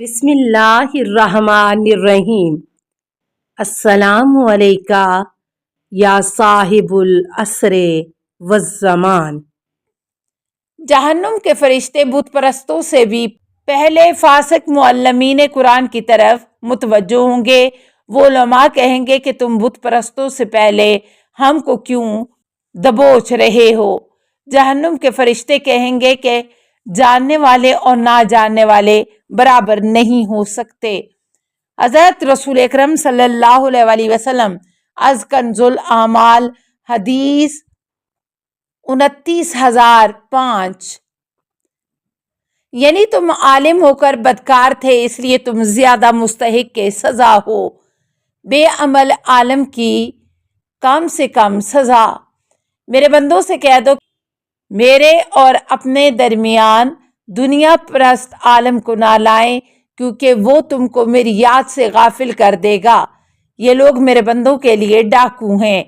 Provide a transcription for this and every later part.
بسم اللہ الرحمن الرحیم۔ السلام علیکہ یا صاحب العصر والزمان۔ جہنم کے فرشتے بت پرستوں سے بھی پہلے فاسق معلمین قرآن کی طرف متوجہ ہوں گے۔ وہ علماء کہیں گے کہ تم بت پرستوں سے پہلے ہم کو کیوں دبوچ رہے ہو؟ جہنم کے فرشتے کہیں گے کہ جاننے والے اور نہ جاننے والے برابر نہیں ہو سکتے۔ حضرت رسول اکرم صلی اللہ علیہ وسلم از کنز الاعمال حدیث 29,005، یعنی تم عالم ہو کر بدکار تھے اس لیے تم زیادہ مستحق کے سزا ہو۔ بے عمل عالم کی کم سے کم سزا۔ میرے بندوں سے کہہ دو میرے اور اپنے درمیان دنیا پرست عالم کو نہ لائیں، کیونکہ وہ تم کو میری یاد سے غافل کر دے گا۔ یہ لوگ میرے بندوں کے لیے ڈاکو ہیں۔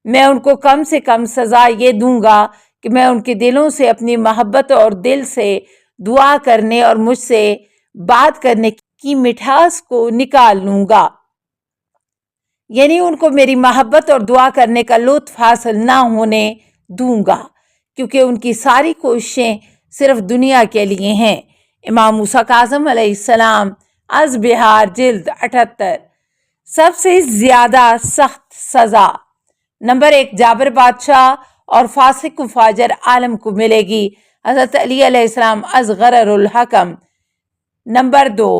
میں ان کو کم سے کم سزا یہ دوں گا کہ میں ان کے دلوں سے اپنی محبت اور دل سے دعا کرنے اور مجھ سے بات کرنے کی مٹھاس کو نکال لوں گا، یعنی ان کو میری محبت اور دعا کرنے کا لطف حاصل نہ ہونے دوں گا، کیونکہ ان کی ساری کوششیں صرف دنیا کے لیے ہیں۔ امام موسیٰ کاظم علیہ السلام از بہار جلد 78۔ سب سے زیادہ سخت سزا نمبر 1 جابر بادشاہ اور فاسق و فاجر عالم کو ملے گی، حضرت علی علیہ السلام از غرر الحکم۔ نمبر 2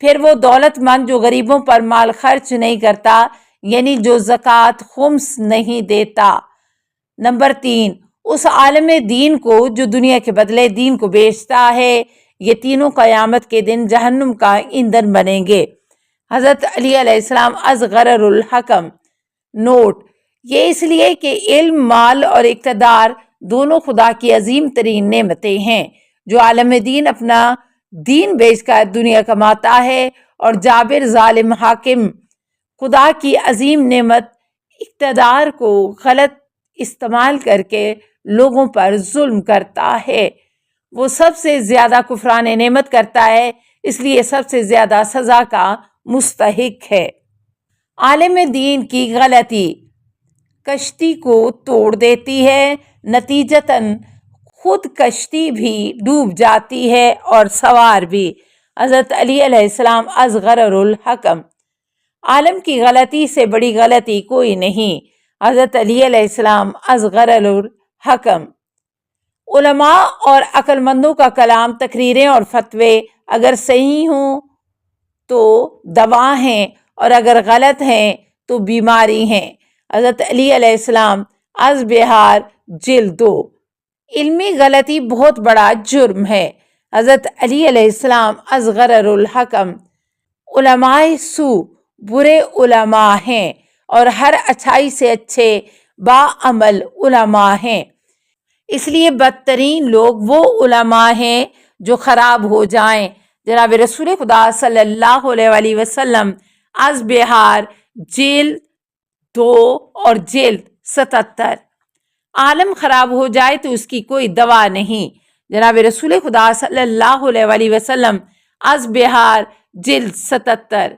پھر وہ دولت مند جو غریبوں پر مال خرچ نہیں کرتا، یعنی جو زکوٰۃ خمس نہیں دیتا۔ نمبر 3 اس عالم دین کو جو دنیا کے بدلے دین کو بیچتا ہے۔ یہ تینوں قیامت کے دن جہنم کا ایندھن بنیں گے۔ حضرت علی علیہ السلام از غرر الحکم۔ نوٹ: یہ اس لیے کہ علم، مال اور اقتدار دونوں خدا کی عظیم ترین نعمتیں ہیں۔ جو عالم دین اپنا دین بیچ کر دنیا کماتا ہے، اور جابر ظالم حاکم خدا کی عظیم نعمت اقتدار کو غلط استعمال کر کے لوگوں پر ظلم کرتا ہے، وہ سب سے زیادہ کفران نعمت کرتا ہے، اس لیے سب سے زیادہ سزا کا مستحق ہے۔ عالم دین کی غلطی کشتی کو توڑ دیتی ہے، نتیجتاً خود کشتی بھی ڈوب جاتی ہے اور سوار بھی۔ حضرت علی علیہ السلام از غرر الحکم۔ عالم کی غلطی سے بڑی غلطی کوئی نہیں۔ حضرت علی علیہ السلام از غرر الحکم۔ علماء اور عقل مندوں کا کلام، تقریریں اور فتوے اگر صحیح ہوں تو دوا ہیں، اور اگر غلط ہیں تو بیماری ہیں۔ حضرت علی علیہ السلام از بہار جلد 2۔ علمی غلطی بہت بڑا جرم ہے۔ حضرت علی علیہ السلام از غرر الحکم۔ علماء سو برے علماء ہیں، اور ہر اچھائی سے اچھے باعمل علماء ہیں، اس لیے بدترین لوگ وہ علماء ہیں جو خراب ہو جائیں۔ جناب رسول خدا صلی اللہ علیہ وسلم از بہار جلد 2 اور جلد 77۔ عالم خراب ہو جائے تو اس کی کوئی دوا نہیں۔ جناب رسول خدا صلی اللہ علیہ وسلم از بہار جلد 77۔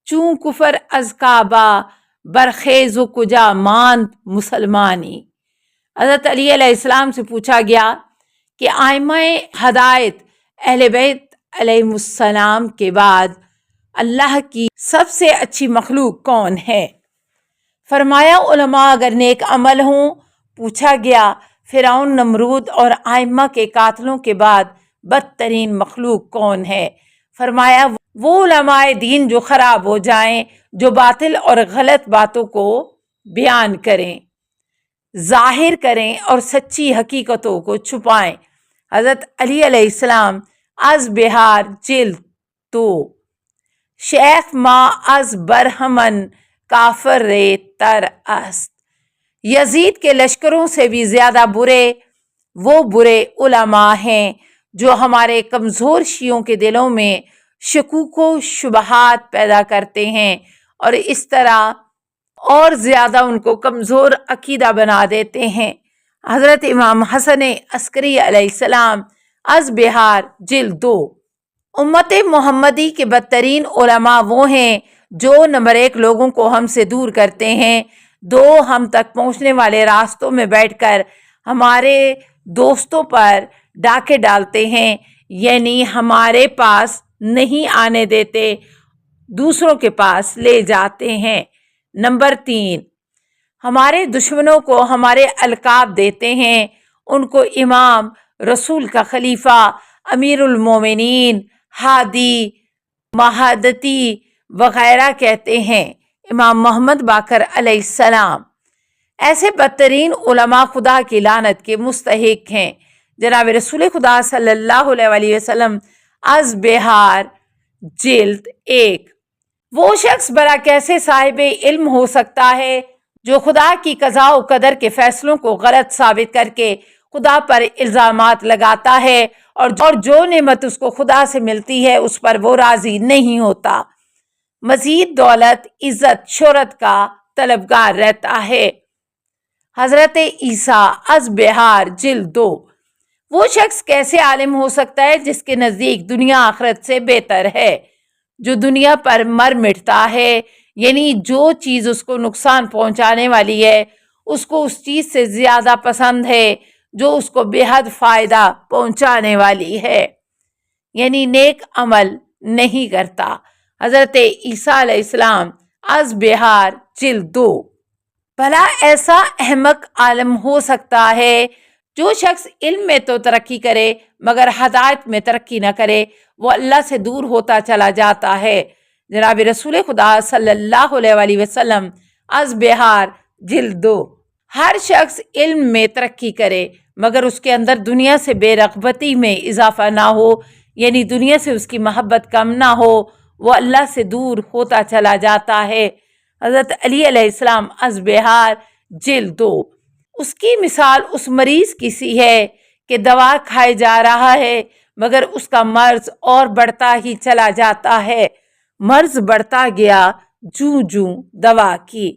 چون کفر از کعبہ برخیز و کجا ماند مسلمانی۔ حضرت علی علیہ السلام سے پوچھا گیا کہ ائمہ ہدایت اہل بیت علیہ السلام کے بعد اللہ کی سب سے اچھی مخلوق کون ہے؟ فرمایا علماء اگر نیک عمل ہوں۔ پوچھا گیا فرعون، نمرود اور ائمہ کے قاتلوں کے بعد بدترین مخلوق کون ہے؟ فرمایا وہ علماء دین جو خراب ہو جائیں، جو باطل اور غلط باتوں کو بیان کریں، ظاہر کریں اور سچی حقیقتوں کو چھپائیں۔ حضرت علی علیہ السلام از بہار جلد 2۔ شیخ ما از برہمن کافر رے تر است۔ یزید کے لشکروں سے بھی زیادہ برے وہ برے علماء ہیں جو ہمارے کمزور شیعوں کے دلوں میں شکوک و شبہات پیدا کرتے ہیں، اور اس طرح اور زیادہ ان کو کمزور عقیدہ بنا دیتے ہیں۔ حضرت امام حسن عسکری علیہ السلام از بہار جلد 2۔ امت محمدی کے بدترین علماء وہ ہیں جو نمبر 1 لوگوں کو ہم سے دور کرتے ہیں، 2 ہم تک پہنچنے والے راستوں میں بیٹھ کر ہمارے دوستوں پر ڈاکے ڈالتے ہیں، یعنی ہمارے پاس نہیں آنے دیتے، دوسروں کے پاس لے جاتے ہیں۔ نمبر 3 ہمارے دشمنوں کو ہمارے القاب دیتے ہیں، ان کو امام، رسول کا خلیفہ، امیر المومنین، ہادی، مہدی وغیرہ کہتے ہیں، امام محمد باقر علیہ السلام۔ ایسے بدترین علماء خدا کی لعنت کے مستحق ہیں۔ جناب رسول خدا صلی اللہ علیہ وسلم از بہار جلد 1۔ وہ شخص بھلا کیسے صاحب علم ہو سکتا ہے جو خدا کی قضاء و قدر کے فیصلوں کو غلط ثابت کر کے خدا پر الزامات لگاتا ہے اور جو نعمت اس کو خدا سے ملتی ہے اس پر وہ راضی نہیں ہوتا، مزید دولت، عزت، شہرت کا طلبگار رہتا ہے۔ حضرت عیسیٰ از بہار جلد 2۔ وہ شخص کیسے عالم ہو سکتا ہے جس کے نزدیک دنیا آخرت سے بہتر ہے، جو دنیا پر مر مٹتا ہے، یعنی جو چیز اس کو نقصان پہنچانے والی ہے اس کو اس چیز سے زیادہ پسند ہے جو اس کو بے حد فائدہ پہنچانے والی ہے، یعنی نیک عمل نہیں کرتا۔ حضرت عیسیٰ علیہ السلام از بہار جلد 2۔ بھلا ایسا احمق عالم ہو سکتا ہے جو شخص علم میں تو ترقی کرے مگر ہدایت میں ترقی نہ کرے، وہ اللہ سے دور ہوتا چلا جاتا ہے۔ جناب رسول خدا صلی اللہ علیہ وسلم از بہار جلد 2۔ ہر شخص علم میں ترقی کرے مگر اس کے اندر دنیا سے بے رغبتی میں اضافہ نہ ہو، یعنی دنیا سے اس کی محبت کم نہ ہو، وہ اللہ سے دور ہوتا چلا جاتا ہے۔ حضرت علی علیہ السلام از بہار جلد 2۔ اس کی مثال اس مریض کی سی ہے کہ دوا کھائے جا رہا ہے مگر اس کا مرض اور بڑھتا ہی چلا جاتا ہے، مرض بڑھتا گیا جوں جوں دوا کی۔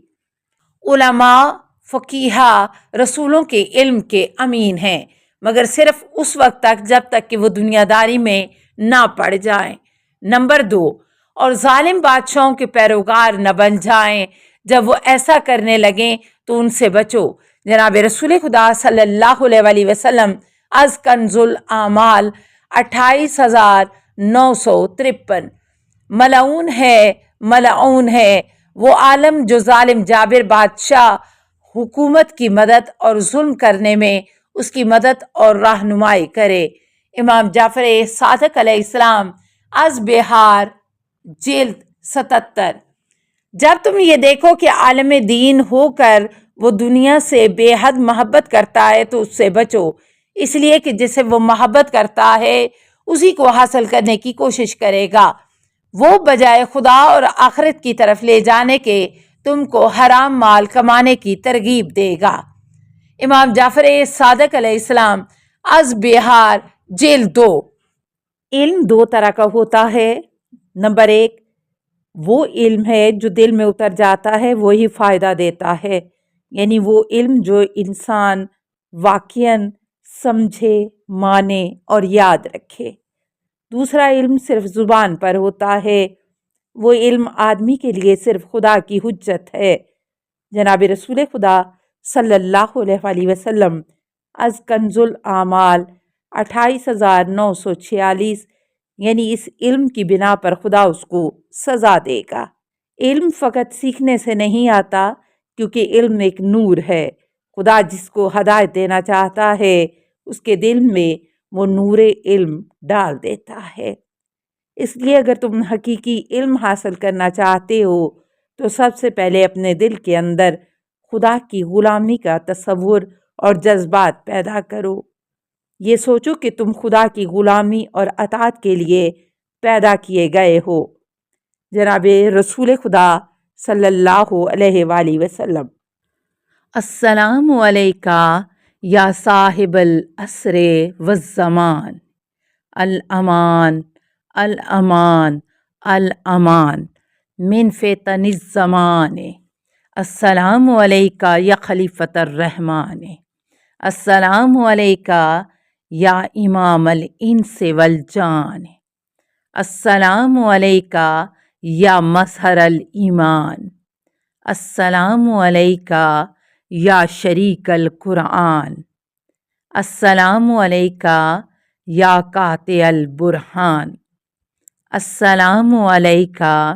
علماء، فقیہا رسولوں کے علم کے امین ہیں مگر صرف اس وقت تک جب تک کہ وہ دنیا داری میں نہ پڑ جائیں۔ نمبر 2 اور ظالم بادشاہوں کے پیروکار نہ بن جائیں، جب وہ ایسا کرنے لگیں تو ان سے بچو۔ جناب رسول خدا صلی اللہ علیہ وسلم از کنز الاعمال 28953۔ ملعون ہے وہ عالم جو ظالم جابر بادشاہ حکومت کی مدد اور ظلم کرنے میں اس کی مدد اور رہنمائی کرے۔ امام جعفر صادق علیہ السلام از بہار جلد 77۔ جب تم یہ دیکھو کہ عالم دین ہو کر وہ دنیا سے بے حد محبت کرتا ہے تو اس سے بچو، اس لیے کہ جسے وہ محبت کرتا ہے اسی کو حاصل کرنے کی کوشش کرے گا، وہ بجائے خدا اور آخرت کی طرف لے جانے کے تم کو حرام مال کمانے کی ترغیب دے گا۔ امام جعفر صادق علیہ السلام از بہار جلد 2۔ علم 2 طرح کا ہوتا ہے۔ نمبر 1 وہ علم ہے جو دل میں اتر جاتا ہے وہی فائدہ دیتا ہے، یعنی وہ علم جو انسان واقعاً سمجھے، مانے اور یاد رکھے۔ دوسرا علم صرف زبان پر ہوتا ہے، وہ علم آدمی کے لیے صرف خدا کی حجت ہے۔ جناب رسول خدا صلی اللہ علیہ وسلم از کنز الاعمال 28946، یعنی اس علم کی بنا پر خدا اس کو سزا دے گا۔ علم فقط سیکھنے سے نہیں آتا کیونکہ علم ایک نور ہے، خدا جس کو ہدایت دینا چاہتا ہے اس کے دل میں وہ نور علم ڈال دیتا ہے۔ اس لیے اگر تم حقیقی علم حاصل کرنا چاہتے ہو تو سب سے پہلے اپنے دل کے اندر خدا کی غلامی کا تصور اور جذبات پیدا کرو۔ یہ سوچو کہ تم خدا کی غلامی اور اطاعت کے لیے پیدا کیے گئے ہو۔ جناب رسول خدا صلی اللہ علیہ وآلہ وسلم۔ السلام علیکہ یا صاحب العصر والزمان، الامان الامان الامان من فتن الزمان۔ السلام علیکہ یا خلیفۃ الرحمن، السلام علیکہ یا امام الانس والجان، السلام علیکہ یا مظہر الایمان، السلام علیکہ یا شریک القرآن، السلام علیکہ یا قاطع البرہان، السلام علیکہ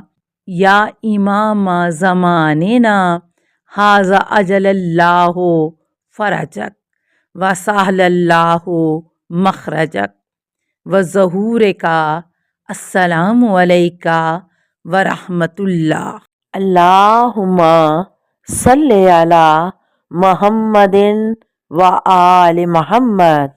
یا امام زماننا ھذا اجل اللہ فرجک وسہل اللہ مخرجک وظہور کا، السلام علیکہ ورحمۃ اللہ۔ اللہم صلی علی محمد و آل محمد۔